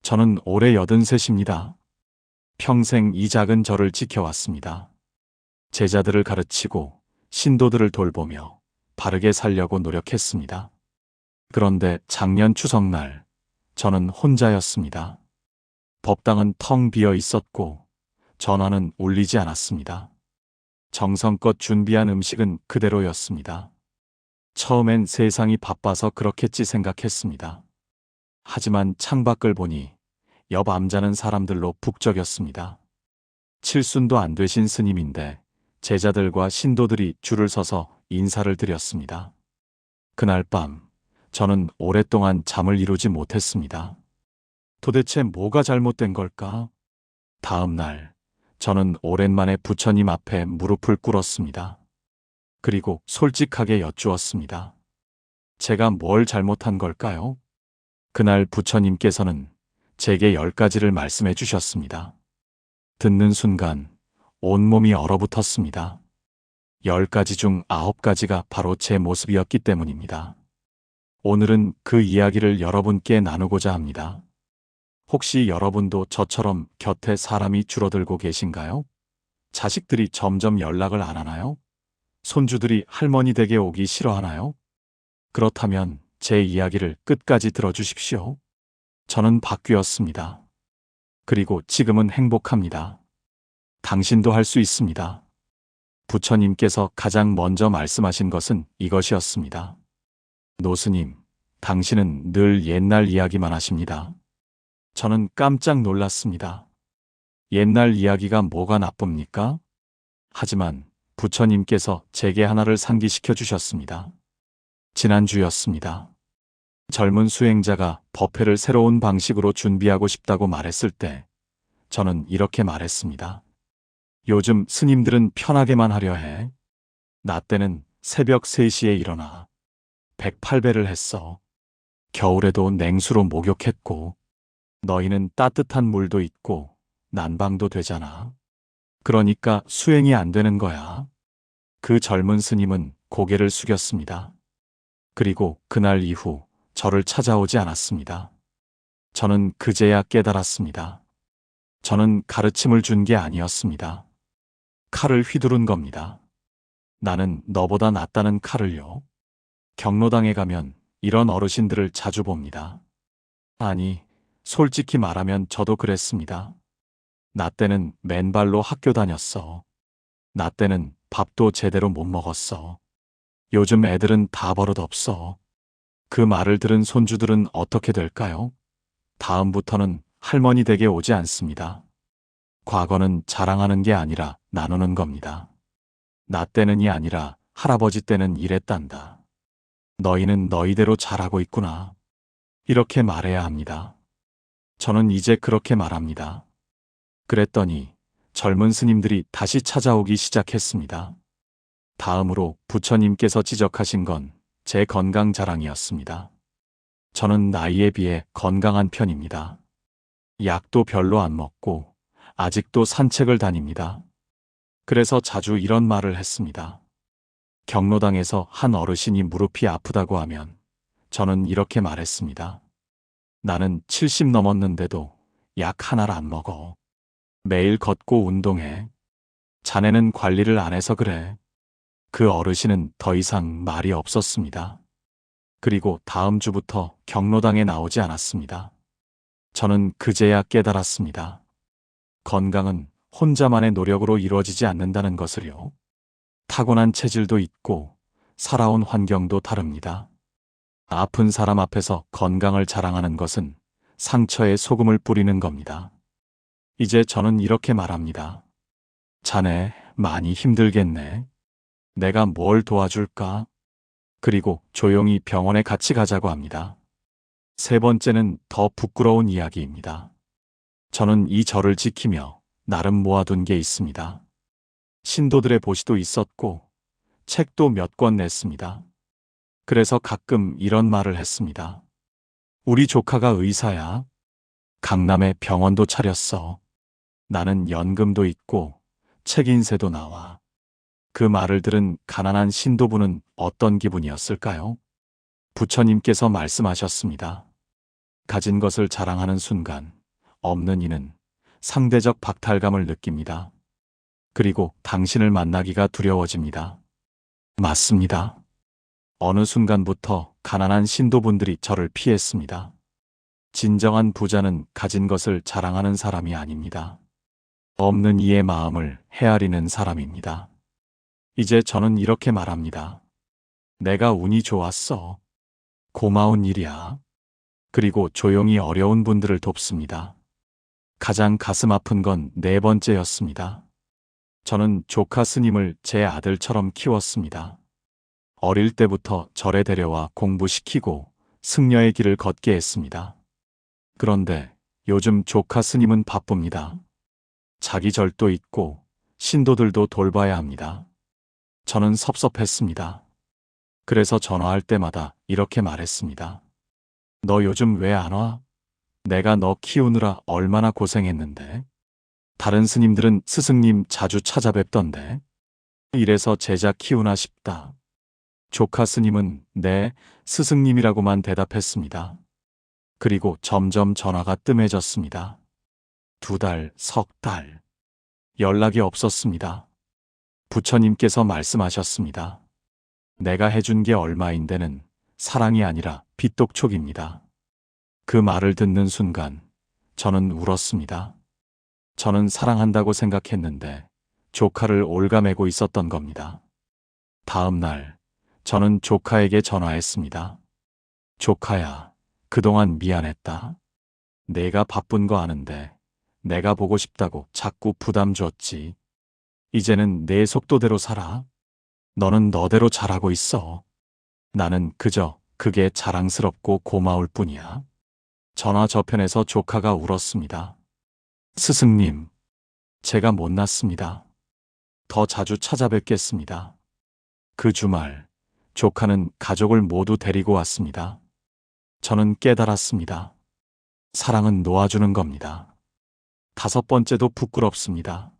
저는 올해 83입니다. 평생 이 작은 절을 지켜왔습니다. 제자들을 가르치고 신도들을 돌보며 바르게 살려고 노력했습니다. 그런데 작년 추석날 저는 혼자였습니다. 법당은 텅 비어 있었고 전화는 울리지 않았습니다. 정성껏 준비한 음식은 그대로였습니다. 처음엔 세상이 바빠서 그렇겠지 생각했습니다. 하지만 창밖을 보니 옆 암자는 사람들로 북적였습니다. 칠순도 안 되신 스님인데 제자들과 신도들이 줄을 서서 인사를 드렸습니다. 그날 밤 저는 오랫동안 잠을 이루지 못했습니다. 도대체 뭐가 잘못된 걸까? 다음 날 저는 오랜만에 부처님 앞에 무릎을 꿇었습니다. 그리고 솔직하게 여쭈었습니다. 제가 뭘 잘못한 걸까요? 그날 부처님께서는 제게 10가지를 말씀해 주셨습니다. 듣는 순간 온몸이 얼어붙었습니다. 10가지 중 9가지가 바로 제 모습이었기 때문입니다. 오늘은 그 이야기를 여러분께 나누고자 합니다. 혹시 여러분도 저처럼 곁에 사람이 줄어들고 계신가요? 자식들이 점점 연락을 안 하나요? 손주들이 할머니 댁에 오기 싫어하나요? 그렇다면 제 이야기를 끝까지 들어주십시오. 저는 바뀌었습니다. 그리고 지금은 행복합니다. 당신도 할 수 있습니다. 부처님께서 가장 먼저 말씀하신 것은 이것이었습니다. 노스님, 당신은 늘 옛날 이야기만 하십니다. 저는 깜짝 놀랐습니다. 옛날 이야기가 뭐가 나쁩니까? 하지만 부처님께서 제게 하나를 상기시켜 주셨습니다. 지난주였습니다. 젊은 수행자가 법회를 새로운 방식으로 준비하고 싶다고 말했을 때 저는 이렇게 말했습니다. 요즘 스님들은 편하게만 하려 해. 나 때는 새벽 3시에 일어나 108배를 했어. 겨울에도 냉수로 목욕했고 너희는 따뜻한 물도 있고 난방도 되잖아. 그러니까 수행이 안 되는 거야. 그 젊은 스님은 고개를 숙였습니다. 그리고 그날 이후 저를 찾아오지 않았습니다. 저는 그제야 깨달았습니다. 저는 가르침을 준 게 아니었습니다. 칼을 휘두른 겁니다. 나는 너보다 낫다는 칼을요. 경로당에 가면 이런 어르신들을 자주 봅니다. 아니, 솔직히 말하면 저도 그랬습니다. 나 때는 맨발로 학교 다녔어. 나 때는 밥도 제대로 못 먹었어. 요즘 애들은 다 버릇없어. 그 말을 들은 손주들은 어떻게 될까요? 다음부터는 할머니 댁에 오지 않습니다. 과거는 자랑하는 게 아니라 나누는 겁니다. 나 때는이 아니라 할아버지 때는 이랬단다. 너희는 너희대로 잘하고 있구나. 이렇게 말해야 합니다. 저는 이제 그렇게 말합니다. 그랬더니 젊은 스님들이 다시 찾아오기 시작했습니다. 다음으로 부처님께서 지적하신 건 제 건강 자랑이었습니다. 저는 나이에 비해 건강한 편입니다. 약도 별로 안 먹고 아직도 산책을 다닙니다. 그래서 자주 이런 말을 했습니다. 경로당에서 한 어르신이 무릎이 아프다고 하면 저는 이렇게 말했습니다. 나는 70 넘었는데도 약 하나를 안 먹어. 매일 걷고 운동해. 자네는 관리를 안 해서 그래. 그 어르신은 더 이상 말이 없었습니다. 그리고 다음 주부터 경로당에 나오지 않았습니다. 저는 그제야 깨달았습니다. 건강은 혼자만의 노력으로 이루어지지 않는다는 것을요. 타고난 체질도 있고 살아온 환경도 다릅니다. 아픈 사람 앞에서 건강을 자랑하는 것은 상처에 소금을 뿌리는 겁니다. 이제 저는 이렇게 말합니다. 자네 많이 힘들겠네. 내가 뭘 도와줄까? 그리고 조용히 병원에 같이 가자고 합니다. 세 번째는 더 부끄러운 이야기입니다. 저는 이 절을 지키며 나름 모아둔 게 있습니다. 신도들의 보시도 있었고 책도 몇 권 냈습니다. 그래서 가끔 이런 말을 했습니다. 우리 조카가 의사야. 강남에 병원도 차렸어. 나는 연금도 있고 책인세도 나와. 그 말을 들은 가난한 신도부는 어떤 기분이었을까요? 부처님께서 말씀하셨습니다. 가진 것을 자랑하는 순간 없는 이는 상대적 박탈감을 느낍니다. 그리고 당신을 만나기가 두려워집니다. 맞습니다. 어느 순간부터 가난한 신도분들이 저를 피했습니다. 진정한 부자는 가진 것을 자랑하는 사람이 아닙니다. 없는 이의 마음을 헤아리는 사람입니다. 이제 저는 이렇게 말합니다. 내가 운이 좋았어. 고마운 일이야. 그리고 조용히 어려운 분들을 돕습니다. 가장 가슴 아픈 건 네 번째였습니다. 저는 조카 스님을 제 아들처럼 키웠습니다. 어릴 때부터 절에 데려와 공부시키고 승려의 길을 걷게 했습니다. 그런데 요즘 조카 스님은 바쁩니다. 자기 절도 있고 신도들도 돌봐야 합니다. 저는 섭섭했습니다. 그래서 전화할 때마다 이렇게 말했습니다. 너 요즘 왜 안 와? 내가 너 키우느라 얼마나 고생했는데. 다른 스님들은 스승님 자주 찾아뵙던데. 이래서 제자 키우나 싶다. 조카 스님은 네, 스승님이라고만 대답했습니다. 그리고 점점 전화가 뜸해졌습니다. 2달, 석 달. 연락이 없었습니다. 부처님께서 말씀하셨습니다. 내가 해준 게 얼마인데는 사랑이 아니라 빚독촉입니다. 그 말을 듣는 순간 저는 울었습니다. 저는 사랑한다고 생각했는데 조카를 옭아매고 있었던 겁니다. 다음 날 저는 조카에게 전화했습니다. 조카야, 그동안 미안했다. 내가 바쁜 거 아는데 내가 보고 싶다고 자꾸 부담 줬지. 이제는 내 속도대로 살아. 너는 너대로 잘하고 있어. 나는 그저 그게 자랑스럽고 고마울 뿐이야. 전화 저편에서 조카가 울었습니다. 스승님, 제가 못났습니다. 더 자주 찾아뵙겠습니다. 그 주말 조카는 가족을 모두 데리고 왔습니다. 저는 깨달았습니다. 사랑은 놓아주는 겁니다. 5번째도 부끄럽습니다.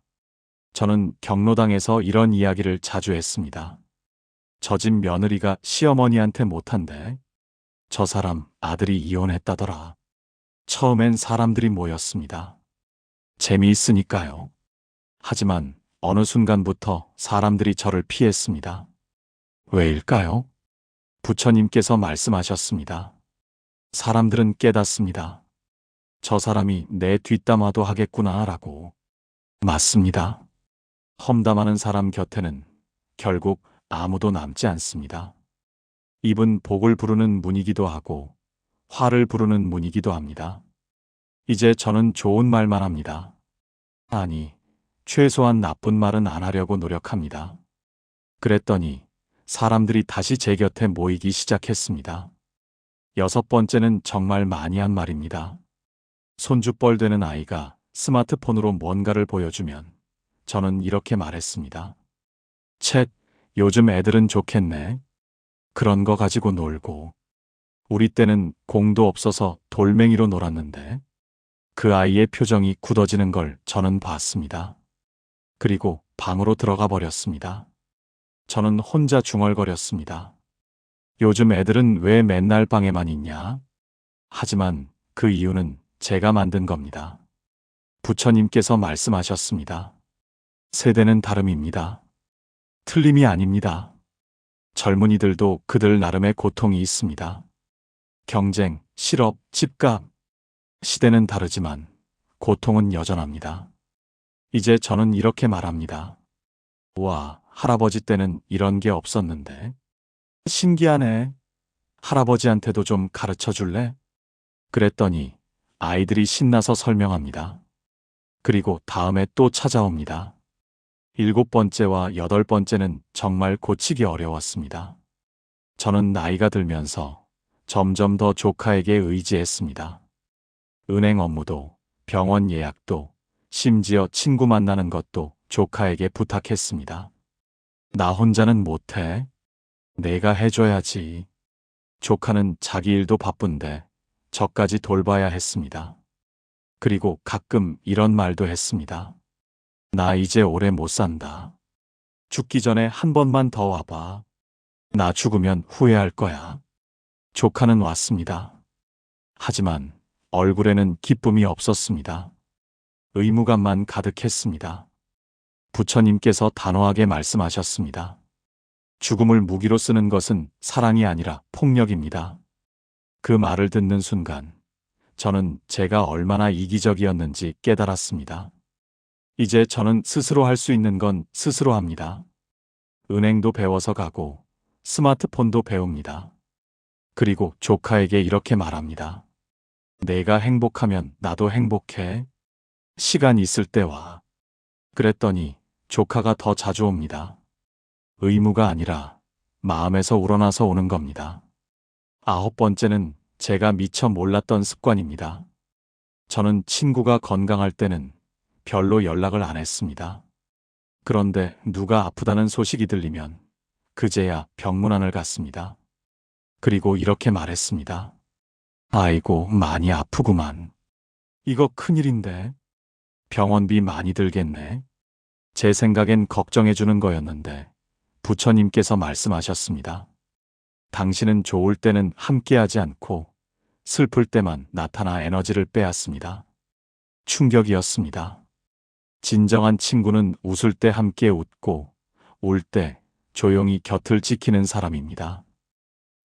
저는 경로당에서 이런 이야기를 자주 했습니다. 저 집 며느리가 시어머니한테 못한대. 저 사람 아들이 이혼했다더라. 처음엔 사람들이 모였습니다. 재미있으니까요. 하지만 어느 순간부터 사람들이 저를 피했습니다. 왜일까요? 부처님께서 말씀하셨습니다. 사람들은 깨닫습니다. 저 사람이 내 뒷담화도 하겠구나 라고. 맞습니다. 험담하는 사람 곁에는 결국 아무도 남지 않습니다. 입은 복을 부르는 문이기도 하고 화를 부르는 문이기도 합니다. 이제 저는 좋은 말만 합니다. 아니, 최소한 나쁜 말은 안 하려고 노력합니다. 그랬더니 사람들이 다시 제 곁에 모이기 시작했습니다. 6번째는 정말 많이 한 말입니다. 손주뻘 되는 아이가 스마트폰으로 뭔가를 보여주면 저는 이렇게 말했습니다. 쳇, 요즘 애들은 좋겠네. 그런 거 가지고 놀고. 우리 때는 공도 없어서 돌멩이로 놀았는데. 그 아이의 표정이 굳어지는 걸 저는 봤습니다. 그리고 방으로 들어가 버렸습니다. 저는 혼자 중얼거렸습니다. 요즘 애들은 왜 맨날 방에만 있냐? 하지만 그 이유는 제가 만든 겁니다. 부처님께서 말씀하셨습니다. 세대는 다름입니다. 틀림이 아닙니다. 젊은이들도 그들 나름의 고통이 있습니다. 경쟁, 실업, 집값. 시대는 다르지만 고통은 여전합니다. 이제 저는 이렇게 말합니다. 와, 할아버지 때는 이런 게 없었는데. 신기하네. 할아버지한테도 좀 가르쳐 줄래? 그랬더니 아이들이 신나서 설명합니다. 그리고 다음에 또 찾아옵니다. 7번째와 8번째는 정말 고치기 어려웠습니다. 저는 나이가 들면서 점점 더 조카에게 의지했습니다. 은행 업무도, 병원 예약도, 심지어 친구 만나는 것도 조카에게 부탁했습니다. 나 혼자는 못해. 내가 해줘야지. 조카는 자기 일도 바쁜데 저까지 돌봐야 했습니다. 그리고 가끔 이런 말도 했습니다. 나 이제 오래 못 산다. 죽기 전에 한 번만 더 와봐. 나 죽으면 후회할 거야. 조카는 왔습니다. 하지만 얼굴에는 기쁨이 없었습니다. 의무감만 가득했습니다. 부처님께서 단호하게 말씀하셨습니다. 죽음을 무기로 쓰는 것은 사랑이 아니라 폭력입니다. 그 말을 듣는 순간 저는 제가 얼마나 이기적이었는지 깨달았습니다. 이제 저는 스스로 할 수 있는 건 스스로 합니다. 은행도 배워서 가고 스마트폰도 배웁니다. 그리고 조카에게 이렇게 말합니다. 내가 행복하면 나도 행복해. 시간 있을 때 와. 그랬더니 조카가 더 자주 옵니다. 의무가 아니라 마음에서 우러나서 오는 겁니다. 9번째는 제가 미처 몰랐던 습관입니다. 저는 친구가 건강할 때는 별로 연락을 안 했습니다. 그런데 누가 아프다는 소식이 들리면 그제야 병문안을 갔습니다. 그리고 이렇게 말했습니다. 아이고, 많이 아프구만. 이거 큰일인데. 병원비 많이 들겠네. 제 생각엔 걱정해주는 거였는데 부처님께서 말씀하셨습니다. 당신은 좋을 때는 함께하지 않고 슬플 때만 나타나 에너지를 빼앗습니다. 충격이었습니다. 진정한 친구는 웃을 때 함께 웃고 울 때 조용히 곁을 지키는 사람입니다.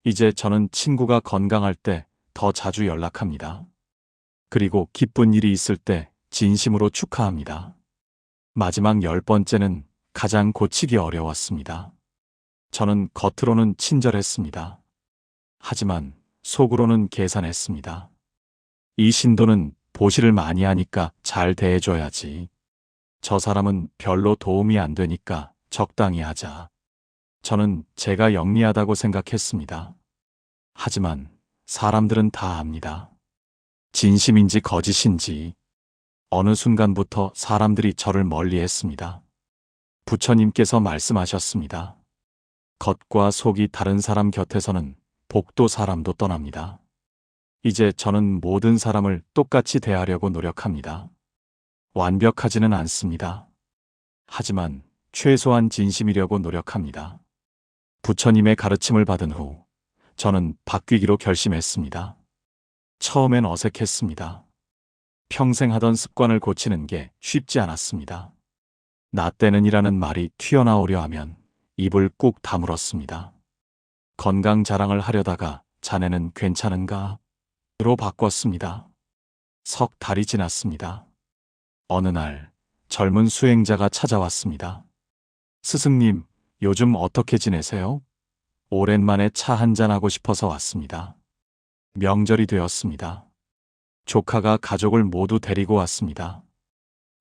이제 저는 친구가 건강할 때 더 자주 연락합니다. 그리고 기쁜 일이 있을 때 진심으로 축하합니다. 마지막 10번째는 가장 고치기 어려웠습니다. 저는 겉으로는 친절했습니다. 하지만 속으로는 계산했습니다. 이 신도는 보시를 많이 하니까 잘 대해줘야지. 저 사람은 별로 도움이 안 되니까 적당히 하자. 저는 제가 영리하다고 생각했습니다. 하지만 사람들은 다 압니다. 진심인지 거짓인지. 어느 순간부터 사람들이 저를 멀리했습니다. 부처님께서 말씀하셨습니다. 겉과 속이 다른 사람 곁에서는 복도 사람도 떠납니다. 이제 저는 모든 사람을 똑같이 대하려고 노력합니다. 완벽하지는 않습니다. 하지만 최소한 진심이려고 노력합니다. 부처님의 가르침을 받은 후 저는 바뀌기로 결심했습니다. 처음엔 어색했습니다. 평생 하던 습관을 고치는 게 쉽지 않았습니다. 나 때는이라는 말이 튀어나오려 하면 입을 꾹 다물었습니다. 건강 자랑을 하려다가 자네는 괜찮은가? 로 바꿨습니다. 석 달이 지났습니다. 어느 날 젊은 수행자가 찾아왔습니다. 스승님, 요즘 어떻게 지내세요? 오랜만에 차 한잔하고 싶어서 왔습니다. 명절이 되었습니다. 조카가 가족을 모두 데리고 왔습니다.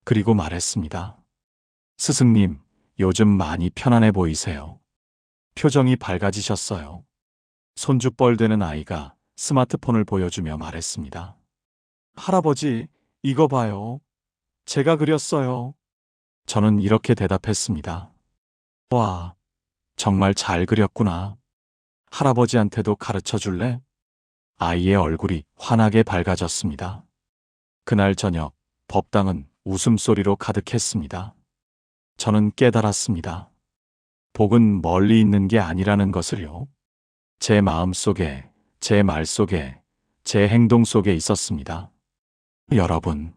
그리고 말했습니다. 스승님, 요즘 많이 편안해 보이세요. 표정이 밝아지셨어요. 손주뻘 되는 아이가 스마트폰을 보여주며 말했습니다. 할아버지, 이거 봐요. 제가 그렸어요. 저는 이렇게 대답했습니다. 와, 정말 잘 그렸구나. 할아버지한테도 가르쳐 줄래? 아이의 얼굴이 환하게 밝아졌습니다. 그날 저녁 법당은 웃음소리로 가득했습니다. 저는 깨달았습니다. 복은 멀리 있는 게 아니라는 것을요. 제 마음 속에, 제 말 속에, 제 행동 속에 있었습니다. 여러분,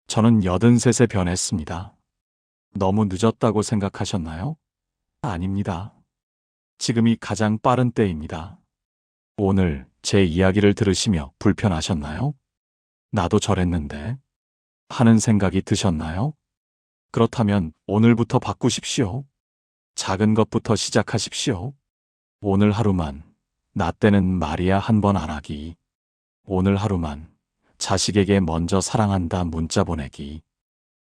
저는 83세 변했습니다. 너무 늦었다고 생각하셨나요? 아닙니다. 지금이 가장 빠른 때입니다. 오늘 제 이야기를 들으시며 불편하셨나요? 나도 저랬는데 하는 생각이 드셨나요? 그렇다면 오늘부터 바꾸십시오. 작은 것부터 시작하십시오. 오늘 하루만 나 때는 말이야 한 번 안 하기. 오늘 하루만 자식에게 먼저 사랑한다 문자 보내기.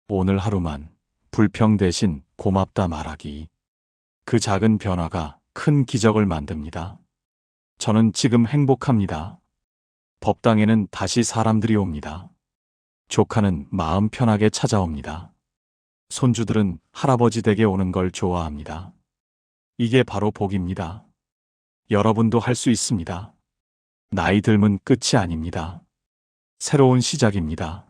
오늘 하루만 불평 대신 고맙다 말하기. 그 작은 변화가 큰 기적을 만듭니다. 저는 지금 행복합니다. 법당에는 다시 사람들이 옵니다. 조카는 마음 편하게 찾아옵니다. 손주들은 할아버지 댁에 오는 걸 좋아합니다. 이게 바로 복입니다. 여러분도 할 수 있습니다. 나이 들면 끝이 아닙니다. 새로운 시작입니다.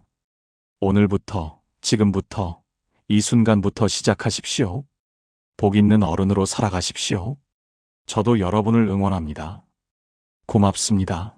오늘부터, 지금부터, 이 순간부터 시작하십시오. 복 있는 어른으로 살아가십시오. 저도 여러분을 응원합니다. 고맙습니다.